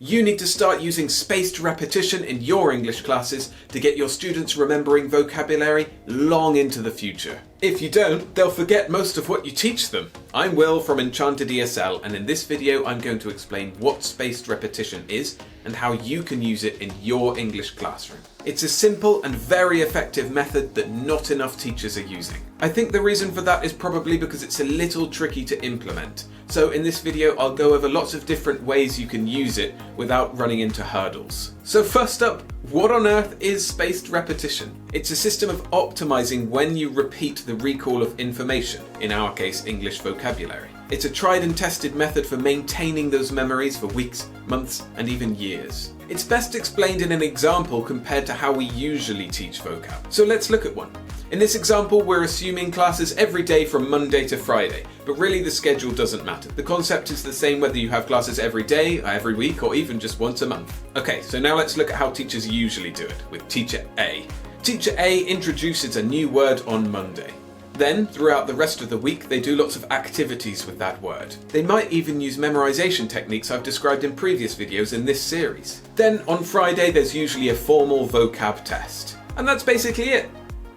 You need to start using spaced repetition in your English classes to get your students remembering vocabulary long into the future. If you don't, they'll forget most of what you teach them. I'm Will from Enchanted ESL, and in this video I'm going to explain what spaced repetition is and how you can use it in your English classroom. It's a simple and very effective method that not enough teachers are using. I think the reason for that is probably because it's a little tricky to implement. So in this video I'll go over lots of different ways you can use it without running into hurdles. So first up, what on earth is spaced repetition? It's a system of optimizing when you repeat the recall of information, in our case English vocabulary. It's a tried and tested method for maintaining those memories for weeks, months, and even years. It's best explained in an example compared to how we usually teach vocab. So let's look at one. In this example, we're assuming classes every day from Monday to Friday, but really the schedule doesn't matter. The concept is the same whether you have classes every day, every week, or even just once a month. Okay, so now let's look at how teachers usually do it, with Teacher A. Teacher A introduces a new word on Monday. Then, throughout the rest of the week, they do lots of activities with that word. They might even use memorization techniques I've described in previous videos in this series. Then, on Friday, there's usually a formal vocab test. And that's basically it.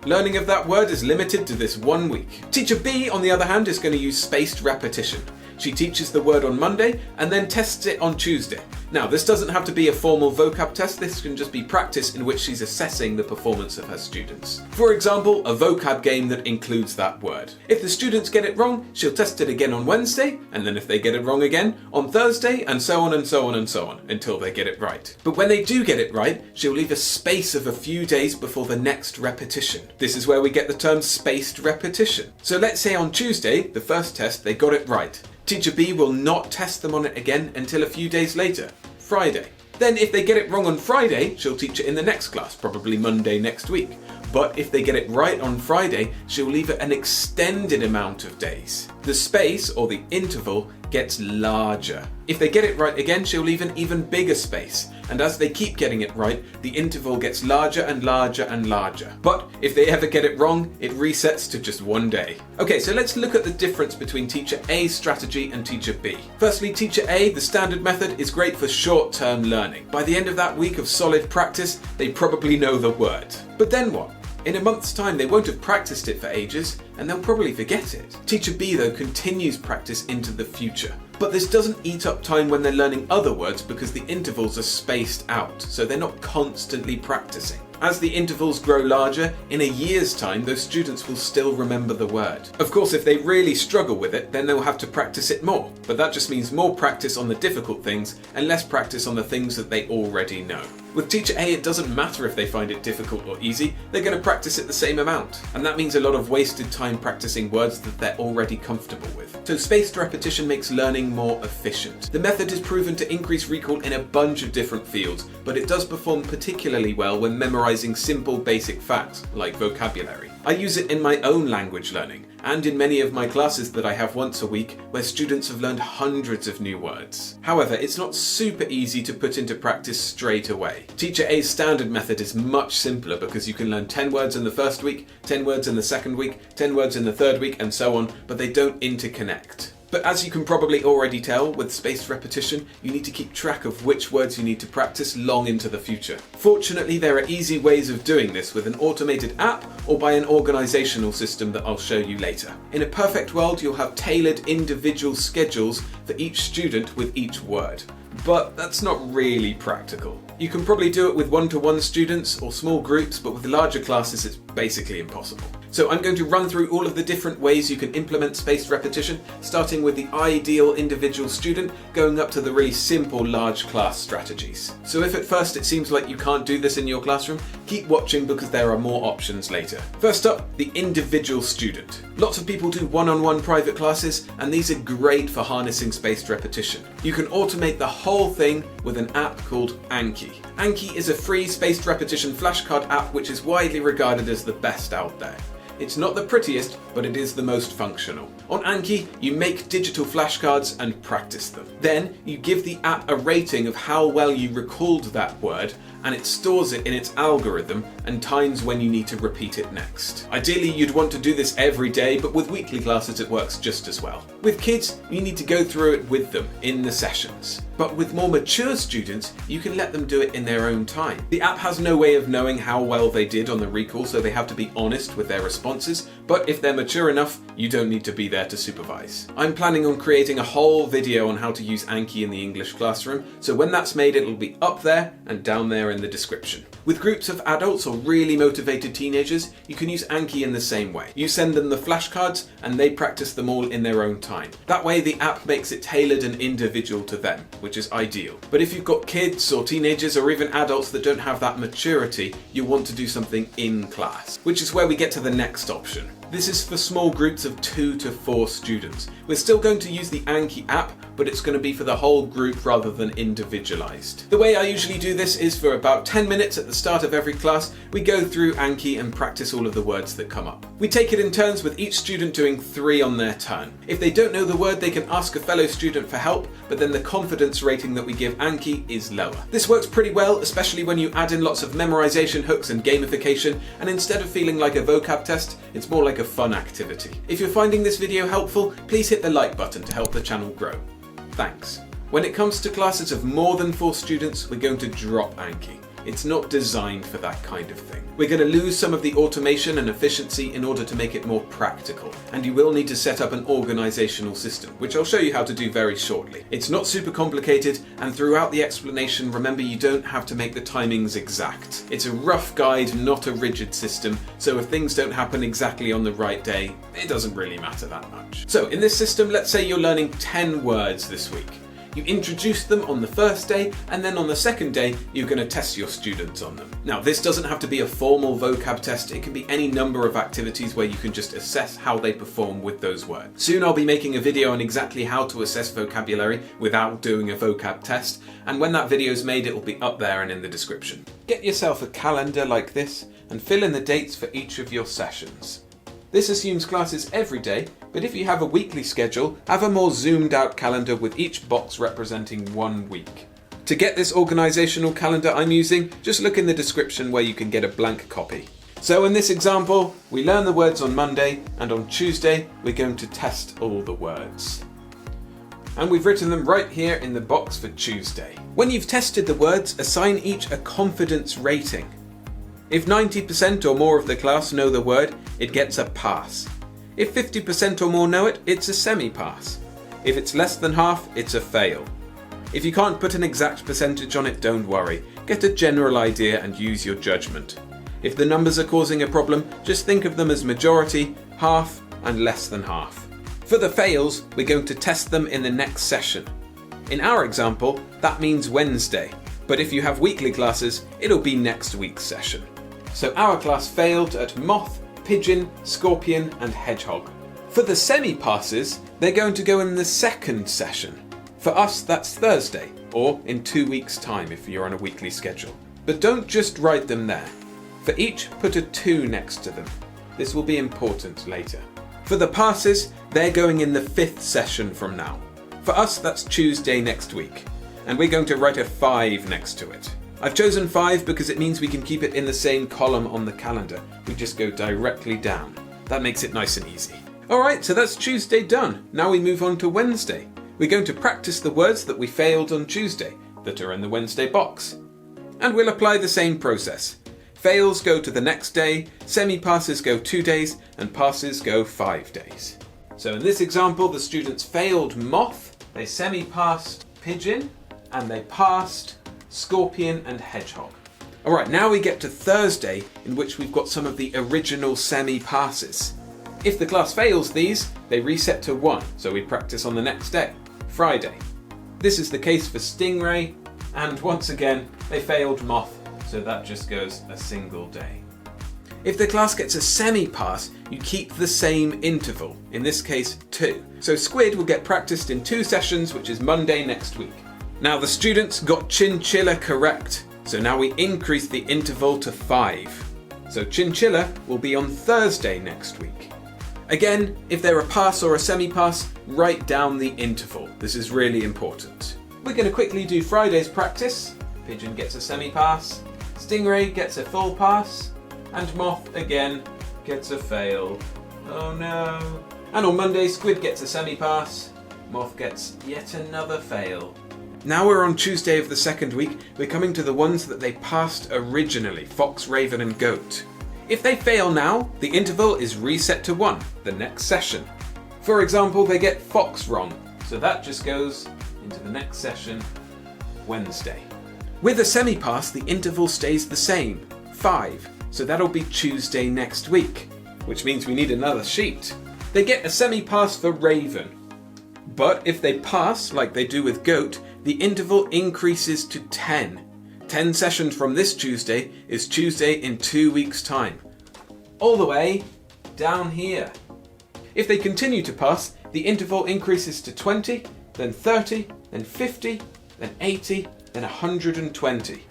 Learning of that word is limited to this 1 week. Teacher B, on the other hand, is going to use spaced repetition. She teaches the word on Monday and then tests it on Tuesday. Now, this doesn't have to be a formal vocab test, this can just be practice in which she's assessing the performance of her students. For example, a vocab game that includes that word. If the students get it wrong, she'll test it again on Wednesday, and then if they get it wrong again, on Thursday, and so on and so on and so on, until they get it right. But when they do get it right, she'll leave a space of a few days before the next repetition. This is where we get the term spaced repetition. So let's say on Tuesday, the first test, they got it right. Teacher B will not test them on it again until a few days later, Friday. Then if they get it wrong on Friday, she'll teach it in the next class, probably Monday next week. But if they get it right on Friday, she'll leave it an extended amount of days. The space, or the interval, gets larger. If they get it right again, she'll leave an even bigger space. And as they keep getting it right, the interval gets larger and larger and larger. But if they ever get it wrong, it resets to just 1 day. Okay, so let's look at the difference between Teacher A's strategy and Teacher B. Firstly, Teacher A, the standard method, is great for short-term learning. By the end of that week of solid practice, they probably know the word. But then what? In a month's time, they won't have practiced it for ages, and they'll probably forget it. Teacher B, though, continues practice into the future. But this doesn't eat up time when they're learning other words because the intervals are spaced out, so they're not constantly practicing. As the intervals grow larger, in a year's time, those students will still remember the word. Of course, if they really struggle with it, then they'll have to practice it more. But that just means more practice on the difficult things and less practice on the things that they already know. With Teacher A, it doesn't matter if they find it difficult or easy, they're going to practice it the same amount. And that means a lot of wasted time practicing words that they're already comfortable with. So spaced repetition makes learning more efficient. The method is proven to increase recall in a bunch of different fields, but it does perform particularly well when memorizing simple basic facts, like vocabulary. I use it in my own language learning, and in many of my classes that I have once a week, where students have learned hundreds of new words. However, it's not super easy to put into practice straight away. Teacher A's standard method is much simpler because you can learn 10 words in the first week, 10 words in the second week, 10 words in the third week, and so on, but they don't interconnect. But as you can probably already tell, with spaced repetition, you need to keep track of which words you need to practice long into the future. Fortunately, there are easy ways of doing this with an automated app or by an organizational system that I'll show you later. In a perfect world, you'll have tailored individual schedules for each student with each word. But that's not really practical. You can probably do it with one-to-one students or small groups, but with larger classes it's basically impossible. So I'm going to run through all of the different ways you can implement spaced repetition, starting with the ideal individual student, going up to the really simple large class strategies. So if at first it seems like you can't do this in your classroom, keep watching because there are more options later. First up, the individual student. Lots of people do one-on-one private classes, and these are great for harnessing spaced repetition. You can automate the whole thing with an app called Anki. Anki is a free spaced repetition flashcard app which is widely regarded as the best out there. It's not the prettiest, but it is the most functional. On Anki, you make digital flashcards and practice them. Then, you give the app a rating of how well you recalled that word and it stores it in its algorithm and times when you need to repeat it next. Ideally, you'd want to do this every day, but with weekly classes it works just as well. With kids, you need to go through it with them in the sessions. But with more mature students, you can let them do it in their own time. The app has no way of knowing how well they did on the recall, so they have to be honest with their responses, but if they're mature enough, you don't need to be there to supervise. I'm planning on creating a whole video on how to use Anki in the English classroom, so when that's made, it'll be up there and down there in the description. With groups of adults or really motivated teenagers, you can use Anki in the same way. You send them the flashcards and they practice them all in their own time. That way the app makes it tailored and individual to them, which is ideal. But if you've got kids or teenagers or even adults that don't have that maturity, you want to do something in class, which is where we get to the next option. This is for small groups of 2 to 4 students. We're still going to use the Anki app, but it's going to be for the whole group rather than individualized. The way I usually do this is for about 10 minutes at the start of every class, we go through Anki and practice all of the words that come up. We take it in turns with each student doing 3 on their turn. If they don't know the word, they can ask a fellow student for help, but then the confidence rating that we give Anki is lower. This works pretty well, especially when you add in lots of memorization hooks and gamification, and instead of feeling like a vocab test, it's more like a fun activity. If you're finding this video helpful, please hit the like button to help the channel grow. Thanks. When it comes to classes of more than 4 students, we're going to drop Anki. It's not designed for that kind of thing. We're going to lose some of the automation and efficiency in order to make it more practical, and you will need to set up an organizational system, which I'll show you how to do very shortly. It's not super complicated, and throughout the explanation, remember you don't have to make the timings exact. It's a rough guide, not a rigid system, so if things don't happen exactly on the right day, it doesn't really matter that much. So in this system, let's say you're learning 10 words this week. You introduce them on the first day, and then on the second day, you're going to test your students on them. Now, this doesn't have to be a formal vocab test. It can be any number of activities where you can just assess how they perform with those words. Soon I'll be making a video on exactly how to assess vocabulary without doing a vocab test, and when that video is made, it will be up there and in the description. Get yourself a calendar like this and fill in the dates for each of your sessions. This assumes classes every day, but if you have a weekly schedule, have a more zoomed out calendar with each box representing 1 week. To get this organizational calendar I'm using, just look in the description where you can get a blank copy. So in this example, we learn the words on Monday, and on Tuesday, we're going to test all the words. And we've written them right here in the box for Tuesday. When you've tested the words, assign each a confidence rating. If 90% or more of the class know the word, it gets a pass. If 50% or more know it, it's a semi-pass. If it's less than half, it's a fail. If you can't put an exact percentage on it, don't worry. Get a general idea and use your judgment. If the numbers are causing a problem, just think of them as majority, half, and less than half. For the fails, we're going to test them in the next session. In our example, that means Wednesday, but if you have weekly classes, it'll be next week's session. So our class failed at moth, pigeon, scorpion, and hedgehog. For the semi-passes, they're going to go in the second session. For us, that's Thursday, or in 2 weeks' time if you're on a weekly schedule. But don't just write them there. For each, put a 2 next to them. This will be important later. For the passes, they're going in the 5th session from now. For us, that's Tuesday next week. And we're going to write a 5 next to it. I've chosen 5 because it means we can keep it in the same column on the calendar. We just go directly down. That makes it nice and easy. Alright, so that's Tuesday done. Now we move on to Wednesday. We're going to practice the words that we failed on Tuesday, that are in the Wednesday box. And we'll apply the same process. Fails go to the next day, semi-passes go 2 days, and passes go 5 days. So in this example, the students failed moth, they semi-passed pigeon, and they passed scorpion and hedgehog. Alright, now we get to Thursday, in which we've got some of the original semi-passes. If the class fails these, they reset to 1, so we practice on the next day, Friday. This is the case for stingray, and once again, they failed moth, so that just goes a single day. If the class gets a semi-pass, you keep the same interval, in this case 2. So squid will get practiced in 2 sessions, which is Monday next week. Now the students got chinchilla correct, so now we increase the interval to 5. So chinchilla will be on Thursday next week. Again, if they're a pass or a semi-pass, write down the interval. This is really important. We're going to quickly do Friday's practice. Pigeon gets a semi-pass, Stingray gets a full pass, and Moth again gets a fail. Oh no. And on Monday, Squid gets a semi-pass, Moth gets yet another fail. Now we're on Tuesday of the second week, we're coming to the ones that they passed originally, Fox, Raven and Goat. If they fail now, the interval is reset to 1, the next session. For example, they get Fox wrong, so that just goes into the next session, Wednesday. With a semi-pass, the interval stays the same, 5, so that'll be Tuesday next week, which means we need another sheet. They get a semi-pass for Raven, but if they pass, like they do with Goat, the interval increases to 10. 10 sessions from this Tuesday is Tuesday in 2 weeks' time. All the way down here. If they continue to pass, the interval increases to 20, then 30, then 50, then 80, then 120.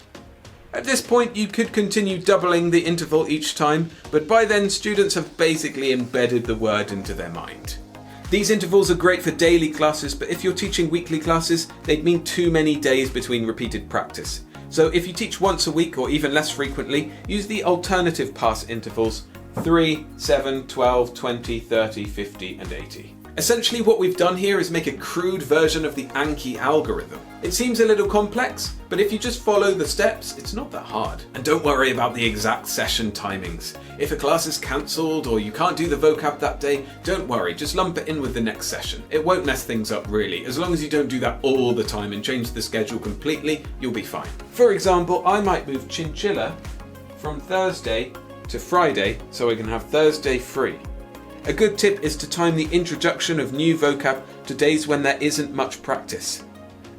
At this point, you could continue doubling the interval each time, but by then students have basically embedded the word into their mind. These intervals are great for daily classes, but if you're teaching weekly classes, they'd mean too many days between repeated practice. So if you teach once a week or even less frequently, use the alternative pass intervals 3, 7, 12, 20, 30, 50 and 80. Essentially what we've done here is make a crude version of the Anki algorithm. It seems a little complex, but if you just follow the steps, it's not that hard. And don't worry about the exact session timings. If a class is cancelled or you can't do the vocab that day, don't worry, just lump it in with the next session. It won't mess things up really. As long as you don't do that all the time and change the schedule completely, you'll be fine. For example, I might move Chinchilla from Thursday to Friday so I can have Thursday free. A good tip is to time the introduction of new vocab to days when there isn't much practice.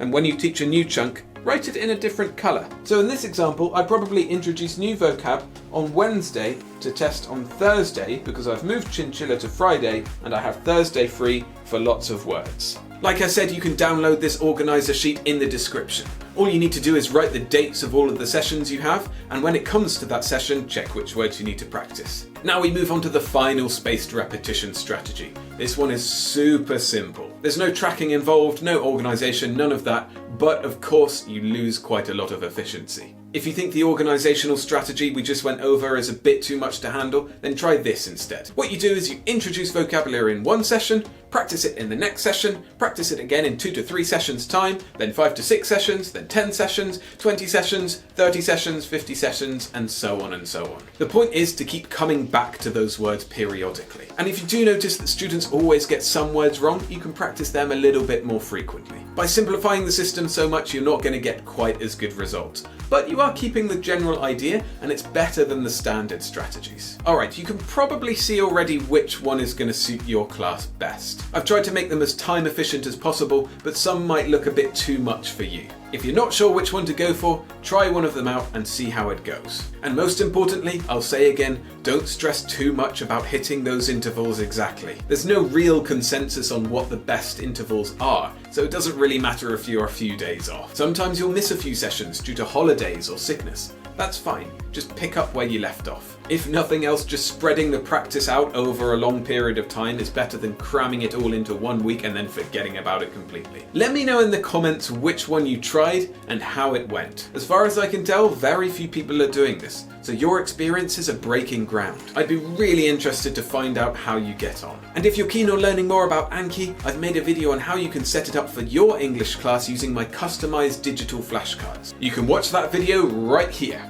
And when you teach a new chunk, write it in a different colour. So in this example, I probably introduce new vocab on Wednesday to test on Thursday because I've moved Chinchilla to Friday and I have Thursday free for lots of words. Like I said, you can download this organiser sheet in the description. All you need to do is write the dates of all of the sessions you have, and when it comes to that session, check which words you need to practice. Now we move on to the final spaced repetition strategy. This one is super simple. There's no tracking involved, no organisation, none of that, but of course you lose quite a lot of efficiency. If you think the organisational strategy we just went over is a bit too much to handle, then try this instead. What you do is you introduce vocabulary in one session, practice it in the next session, practice it again in 2 to 3 sessions time, then 5 to 6 sessions, then 10 sessions, 20 sessions, 30 sessions, 50 sessions, and so on and so on. The point is to keep coming back to those words periodically. And if you do notice that students always get some words wrong, you can practice them a little bit more frequently. By simplifying the system so much, you're not going to get quite as good results. But you are keeping the general idea, and it's better than the standard strategies. Alright, you can probably see already which one is going to suit your class best. I've tried to make them as time efficient as possible, but some might look a bit too much for you. If you're not sure which one to go for, try one of them out and see how it goes. And most importantly, I'll say again, don't stress too much about hitting those intervals exactly. There's no real consensus on what the best intervals are, so it doesn't really matter if you're a few days off. Sometimes you'll miss a few sessions due to holidays or sickness. That's fine, just pick up where you left off. If nothing else, just spreading the practice out over a long period of time is better than cramming it all into 1 week and then forgetting about it completely. Let me know in the comments which one you tried and how it went. As far as I can tell, very few people are doing this, so your experiences are breaking ground. I'd be really interested to find out how you get on. And if you're keen on learning more about Anki, I've made a video on how you can set it up for your English class using my customized digital flashcards. You can watch that video right here.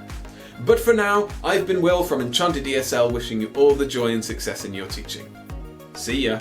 But for now, I've been Will from Enchanted ESL, wishing you all the joy and success in your teaching. See ya!